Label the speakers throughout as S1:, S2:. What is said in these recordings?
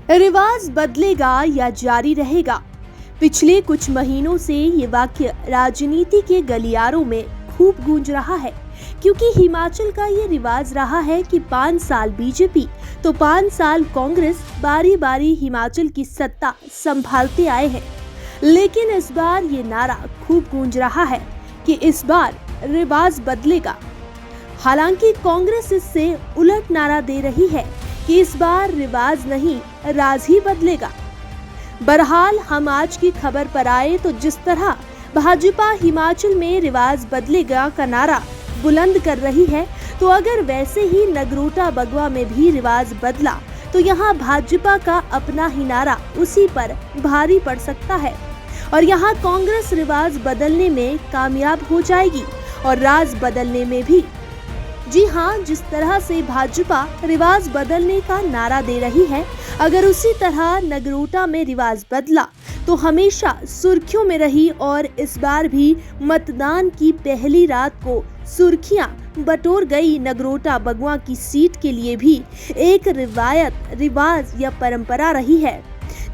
S1: रिवाज बदलेगा या जारी रहेगा? पिछले कुछ महीनों से ये वाक्य राजनीति के गलियारों में खूब गूंज रहा है, क्योंकि हिमाचल का ये रिवाज रहा है कि 5 साल बीजेपी तो 5 साल कांग्रेस बारी बारी हिमाचल की सत्ता संभालते आए हैं। लेकिन इस बार ये नारा खूब गूंज रहा है कि इस बार रिवाज बदलेगा। हालांकि कांग्रेस इससे उलट नारा दे रही है कि इस बार रिवाज नहीं, राज ही बदलेगा। बहरहाल हम आज की खबर पर आए तो जिस तरह भाजपा हिमाचल में रिवाज बदलेगा का नारा बुलंद कर रही है, तो अगर वैसे ही नगरोटा बगवा में भी रिवाज बदला तो यहाँ भाजपा का अपना ही नारा उसी पर भारी पड़ सकता है और यहाँ कांग्रेस रिवाज बदलने में कामयाब हो जाएगी और राज बदलने में भी। जी हाँ, जिस तरह से भाजपा रिवाज बदलने का नारा दे रही है, अगर उसी तरह नगरोटा में रिवाज बदला तो हमेशा सुर्खियों में रही और इस बार भी मतदान की पहली रात को सुर्खियां बटोर गई नगरोटा बगवा की सीट के लिए भी एक रिवायत, रिवाज या परंपरा रही है,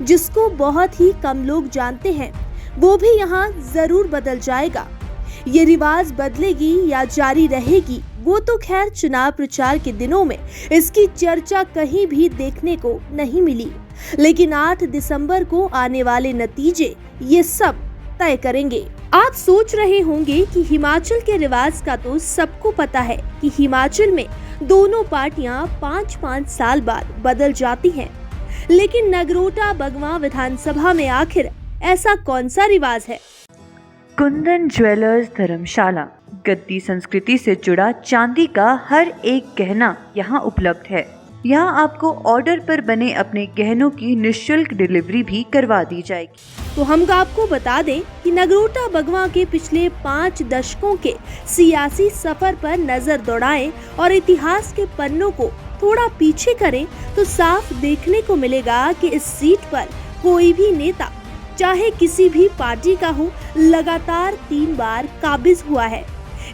S1: जिसको बहुत ही कम लोग जानते हैं। वो भी यहाँ जरूर बदल जाएगा। ये रिवाज बदलेगी या जारी रहेगी, वो तो खैर चुनाव प्रचार के दिनों में इसकी चर्चा कहीं भी देखने को नहीं मिली, लेकिन 8 दिसंबर को आने वाले नतीजे ये सब तय करेंगे। आप सोच रहे होंगे कि हिमाचल के रिवाज का तो सबको पता है कि हिमाचल में दोनों पार्टियां 5-5 साल बाद बदल जाती हैं, लेकिन नगरोटा बगवा विधानसभा में आखिर ऐसा कौन सा रिवाज है?
S2: कुंदन ज्वेलर्स धर्मशाला गद्दी संस्कृति से जुड़ा चांदी का हर एक गहना यहाँ उपलब्ध है। यहाँ आपको ऑर्डर पर बने अपने गहनों की निःशुल्क डिलीवरी भी करवा दी जाएगी।
S1: तो हम आपको बता दें कि नगरोटा बगवा के पिछले 5 दशकों के सियासी सफर पर नजर दौड़ाएं और इतिहास के पन्नों को थोड़ा पीछे करें तो साफ देखने को मिलेगा कि इस सीट पर कोई भी नेता, चाहे किसी भी पार्टी का हो, लगातार 3 बार काबिज हुआ है।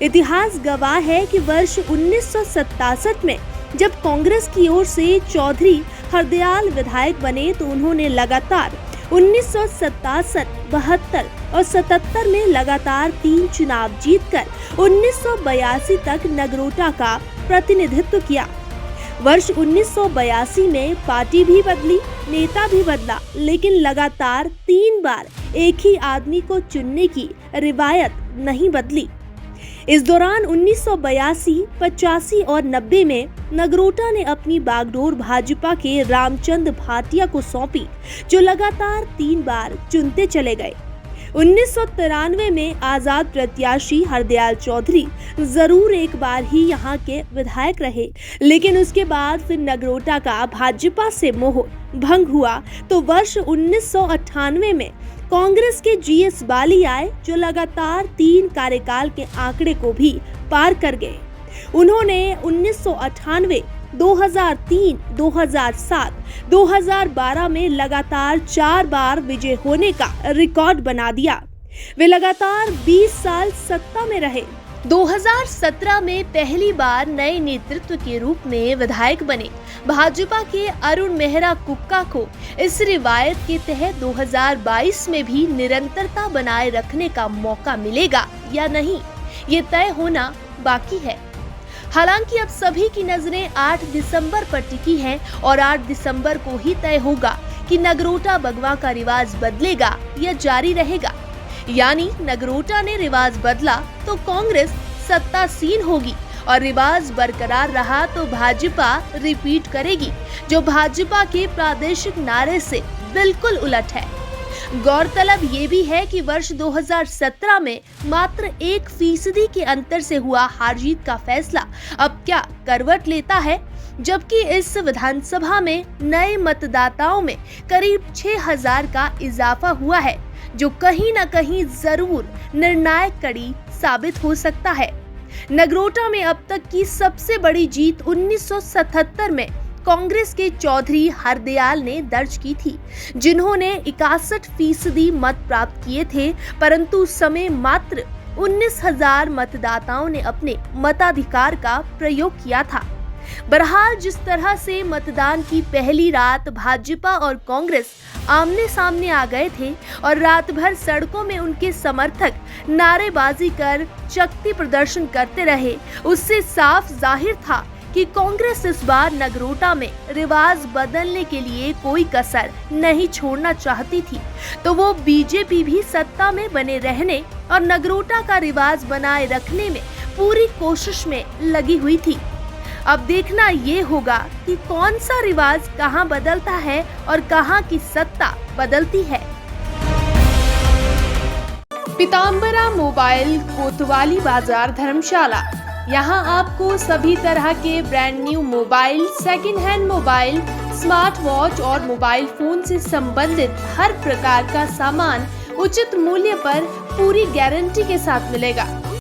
S1: इतिहास गवाह है कि वर्ष 1967 में जब कांग्रेस की ओर से चौधरी हरदयाल विधायक बने तो उन्होंने लगातार 1967, 72 और 77 में लगातार 3 चुनाव जीतकर 1982 तक नगरोटा का प्रतिनिधित्व किया। वर्ष 1982 में पार्टी भी बदली, नेता भी बदला, लेकिन लगातार 3 बार एक ही आदमी को चुनने की रिवायत नहीं बदली। इस दौरान 1982, 85 और 90 में नगरोटा ने अपनी बागडोर भाजपा के रामचंद्र भाटिया को सौंपी, जो लगातार 3 बार चुनते चले गए। 1993 में आजाद प्रत्याशी हरदयाल चौधरी जरूर एक बार ही यहाँ के विधायक रहे, लेकिन उसके बाद फिर नगरोटा का भाजपा से मोह भंग हुआ तो वर्ष 1998 में कांग्रेस के जीएस बाली आए, जो लगातार 3 कार्यकाल के आंकड़े को भी पार कर गए। उन्होंने 1998, 2003, 2007, 2012 में लगातार 4 बार विजय होने का रिकॉर्ड बना दिया। वे लगातार 20 साल सत्ता में रहे। 2017 में पहली बार नए नेतृत्व के रूप में विधायक बने भाजपा के अरुण मेहरा कुक्का को इस रिवायत के तहत 2022 में भी निरंतरता बनाए रखने का मौका मिलेगा या नहीं, ये तय होना बाकी है। हालांकि अब सभी की नजरें 8 दिसंबर पर टिकी हैं और 8 दिसंबर को ही तय होगा कि नगरोटा बगवा का रिवाज बदलेगा या जारी रहेगा। यानी नगरोटा ने रिवाज बदला तो कांग्रेस सत्तासीन होगी और रिवाज बरकरार रहा तो भाजपा रिपीट करेगी, जो भाजपा के प्रादेशिक नारे से बिल्कुल उलट है। गौरतलब ये भी है कि वर्ष 2017 में मात्र 1% के अंतर से हुआ हार जीत का फैसला अब क्या करवट लेता है, जबकि इस विधानसभा में नए मतदाताओं में करीब 6000 का इजाफा हुआ है, जो कहीं न कहीं जरूर निर्णायक कड़ी साबित हो सकता है। नगरोटा में अब तक की सबसे बड़ी जीत 1977 में कांग्रेस के चौधरी हरदयाल ने दर्ज की थी, जिन्होंने 61% मत प्राप्त किए थे, परंतु उस समय मात्र 19,000 मतदाताओं ने अपने मताधिकार का प्रयोग किया था। बहरहाल जिस तरह से मतदान की पहली रात भाजपा और कांग्रेस आमने सामने आ गए थे और रात भर सड़कों में उनके समर्थक नारेबाजी कर शक्ति प्रदर्शन करते रहे, उससे साफ जाहिर था कि कांग्रेस इस बार नगरोटा में रिवाज बदलने के लिए कोई कसर नहीं छोड़ना चाहती थी। तो वो बीजेपी भी सत्ता में बने रहने और नगरोटा का रिवाज बनाए रखने में पूरी कोशिश में लगी हुई थी। अब देखना ये होगा कि कौन सा रिवाज कहां बदलता है और कहां की सत्ता बदलती है। पीताम्बरा मोबाइल, कोतवाली बाजार, धर्मशाला। यहाँ आपको सभी तरह के brand new mobile, second hand mobile, smart watch और मोबाइल फोन से संबंधित हर प्रकार का सामान उचित मूल्य पर पूरी गारंटी के साथ मिलेगा।